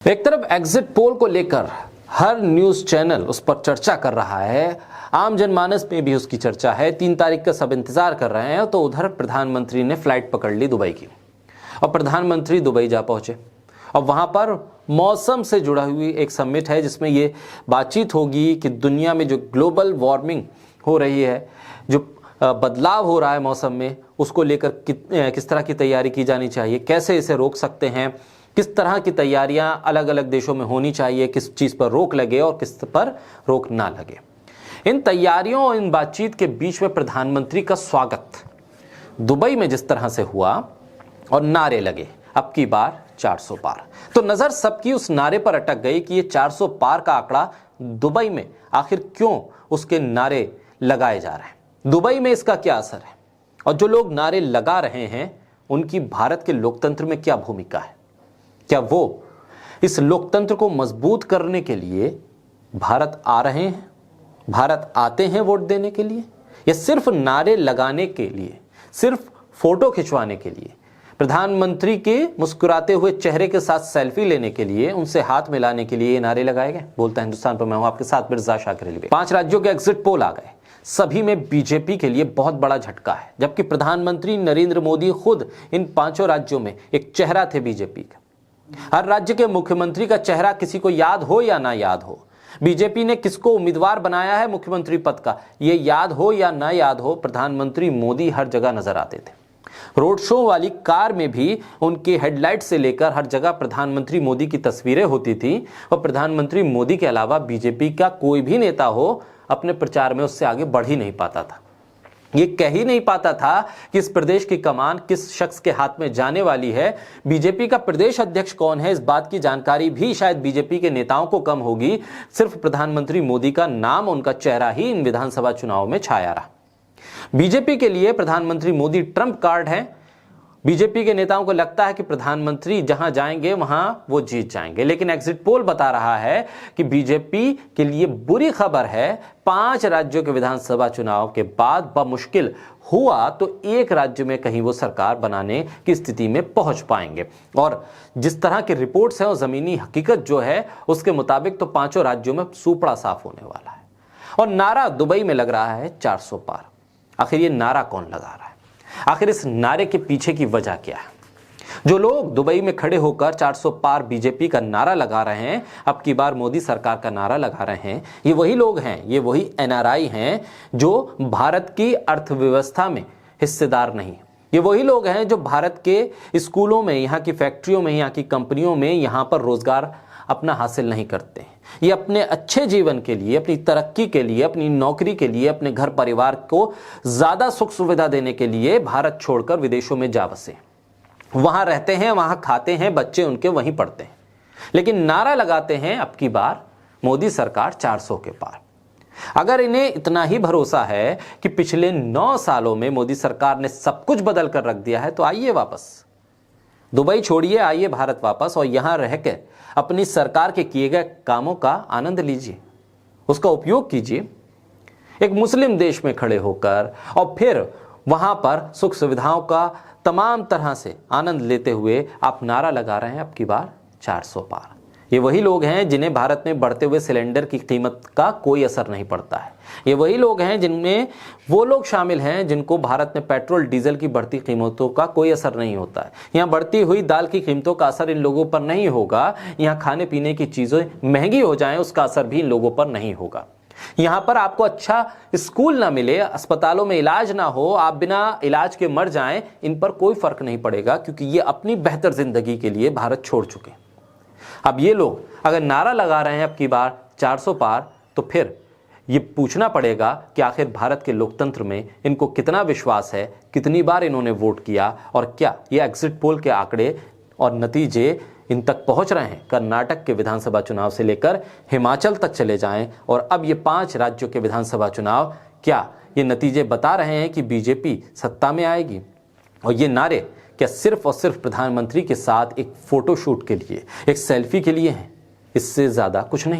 एक तरफ exit poll को लेकर हर न्यूज चैनल उस पर चर्चा कर रहा है, आम जनमानस में भी उसकी चर्चा है। 3 तारीख का सब इंतजार कर रहे हैं। तो उधर प्रधानमंत्री ने फ्लाइट पकड़ ली दुबई की और प्रधानमंत्री दुबई जा पहुंचे और वहां पर मौसम से जुड़ा हुई एक समिट है जिसमें ये बातचीत होगी कि दुनिया में जो ग्लोबल वार्मिंग हो रही है, जो बदलाव हो रहा है मौसम में, उसको लेकर किस तरह की तैयारी की जानी चाहिए, कैसे इसे रोक सकते हैं, किस तरह की तैयारियां अलग अलग देशों में होनी चाहिए, किस चीज पर रोक लगे और किस पर रोक ना लगे। इन तैयारियों और इन बातचीत के बीच में प्रधानमंत्री का स्वागत दुबई में जिस तरह से हुआ और नारे लगे, अब की बार 400 पार, तो नजर सबकी उस नारे पर अटक गई कि ये 400 पार का आंकड़ा दुबई में आखिर क्यों उसके नारे लगाए जा रहे हैं, दुबई में इसका क्या असर है और जो लोग नारे लगा रहे हैं उनकी भारत के लोकतंत्र में क्या भूमिका है। क्या वो इस लोकतंत्र को मजबूत करने के लिए भारत आ रहे हैं, भारत आते हैं वोट देने के लिए, या सिर्फ नारे लगाने के लिए, सिर्फ फोटो खिंचवाने के लिए, प्रधानमंत्री के मुस्कुराते हुए चेहरे के साथ सेल्फी लेने के लिए, उनसे हाथ मिलाने के लिए ये नारे लगाए गए। बोलता हिंदुस्तान पर मैं हूं आपके साथ मिर्जा शाकिर अली। 5 राज्यों के एग्जिट पोल आ गए, सभी में बीजेपी के लिए बहुत बड़ा झटका है, जबकि प्रधानमंत्री नरेंद्र मोदी खुद इन 5 राज्यों में एक चेहरा थे बीजेपी का। हर राज्य के मुख्यमंत्री का चेहरा किसी को याद हो या ना याद हो, बीजेपी ने किसको उम्मीदवार बनाया है मुख्यमंत्री पद का, यह याद हो या ना याद हो, प्रधानमंत्री मोदी हर जगह नजर आते थे। रोड शो वाली कार में भी उनके हेडलाइट से लेकर हर जगह प्रधानमंत्री मोदी की तस्वीरें होती थी और प्रधानमंत्री मोदी के अलावा बीजेपी का कोई भी नेता हो अपने प्रचार में उससे आगे बढ़ ही नहीं पाता था। ये कह ही नहीं पाता था कि इस प्रदेश की कमान किस शख्स के हाथ में जाने वाली है, बीजेपी का प्रदेश अध्यक्ष कौन है, इस बात की जानकारी भी शायद बीजेपी के नेताओं को कम होगी। सिर्फ प्रधानमंत्री मोदी का नाम, उनका चेहरा ही इन विधानसभा चुनाव में छाया रहा। बीजेपी के लिए प्रधानमंत्री मोदी ट्रम्प कार्ड है। बीजेपी के नेताओं को लगता है कि प्रधानमंत्री जहां जाएंगे वहां वो जीत जाएंगे, लेकिन एग्जिट पोल बता रहा है कि बीजेपी के लिए बुरी खबर है। 5 राज्यों के विधानसभा चुनाव के बाद बमुश्किल हुआ तो एक राज्य में कहीं वो सरकार बनाने की स्थिति में पहुंच पाएंगे, और जिस तरह की रिपोर्ट्स हैं और जमीनी हकीकत जो है उसके मुताबिक तो 5 राज्यों में सूपड़ा साफ होने वाला है। और नारा दुबई में लग रहा है 400 पार। आखिर ये नारा कौन लगा रहा है, आखिर इस नारे के पीछे की वजह क्या है। जो लोग दुबई में खड़े होकर 400 पार बीजेपी का नारा लगा रहे हैं, अब की बार मोदी सरकार का नारा लगा रहे हैं, ये वही लोग हैं, ये वही एनआरआई हैं जो भारत की अर्थव्यवस्था में हिस्सेदार नहीं। ये वही लोग हैं जो भारत के स्कूलों में, यहाँ की फैक्ट्रियों में, यहाँ की कंपनियों में यहाँ पर रोजगार अपना हासिल नहीं करते हैं। ये अपने अच्छे जीवन के लिए, अपनी तरक्की के लिए, अपनी नौकरी के लिए, अपने घर परिवार को ज्यादा सुख सुविधा देने के लिए भारत छोड़कर विदेशों में जा बसे, वहां रहते हैं, वहां खाते हैं, बच्चे उनके वहीं पढ़ते हैं, लेकिन नारा लगाते हैं अब की बार मोदी सरकार 400 के पार। अगर इन्हें इतना ही भरोसा है कि पिछले 9 सालों में मोदी सरकार ने सब कुछ बदल कर रख दिया है, तो आइए वापस दुबई छोड़िए, आइए भारत वापस और यहां रहकर अपनी सरकार के किए गए कामों का आनंद लीजिए, उसका उपयोग कीजिए। एक मुस्लिम देश में खड़े होकर और फिर वहां पर सुख सुविधाओं का तमाम तरह से आनंद लेते हुए आप नारा लगा रहे हैं अब की बार 400 पार। ये वही लोग हैं जिन्हें भारत में बढ़ते हुए सिलेंडर की कीमत का कोई असर नहीं पड़ता है। ये वही लोग हैं जिनमें वो लोग शामिल हैं जिनको भारत में पेट्रोल डीजल की बढ़ती कीमतों का कोई असर नहीं होता है। यहाँ बढ़ती हुई दाल की कीमतों का असर इन लोगों पर नहीं होगा, यहाँ खाने पीने की चीजें महंगी हो जाएं उसका असर भी इन लोगों पर नहीं होगा। यहाँ पर आपको अच्छा स्कूल ना मिले, अस्पतालों में इलाज ना हो, आप बिना इलाज के मर जाएं, इन पर कोई फर्क नहीं पड़ेगा, क्योंकि ये अपनी बेहतर जिंदगी के लिए भारत छोड़ चुके। अब ये लोग अगर नारा लगा रहे हैं अब की बार 400 पार, तो फिर ये पूछना पड़ेगा कि आखिर भारत के लोकतंत्र में इनको कितना विश्वास है, कितनी बार इन्होंने वोट किया, और क्या ये एग्जिट पोल के आंकड़े और नतीजे इन तक पहुंच रहे हैं। कर्नाटक के विधानसभा चुनाव से लेकर हिमाचल तक चले जाएं और अब ये 5 राज्यों के विधानसभा चुनाव, क्या ये नतीजे बता रहे हैं कि बीजेपी सत्ता में आएगी। और ये नारे क्या सिर्फ और सिर्फ प्रधानमंत्री के साथ एक फोटोशूट के लिए, एक सेल्फी के लिए हैं, इससे ज्यादा कुछ नहीं।